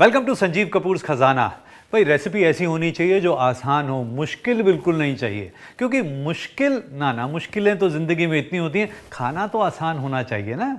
Welcome to Sanjeev Kapoor खजाना। भाई recipe ऐसी होनी चाहिए जो आसान हो, मुश्किल बिल्कुल नहीं चाहिए, क्योंकि मुश्किलें तो जिंदगी में इतनी होती हैं, खाना तो आसान होना चाहिए ना।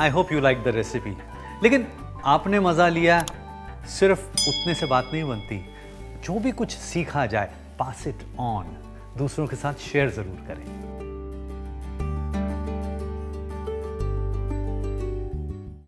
I hope you like the recipe. लेकिन आपने मज़ा लिया, सिर्फ उतने से बात नहीं बनती। जो भी कुछ सीखा जाए, पास इट ऑन, दूसरों के साथ शेयर ज़रूर करें।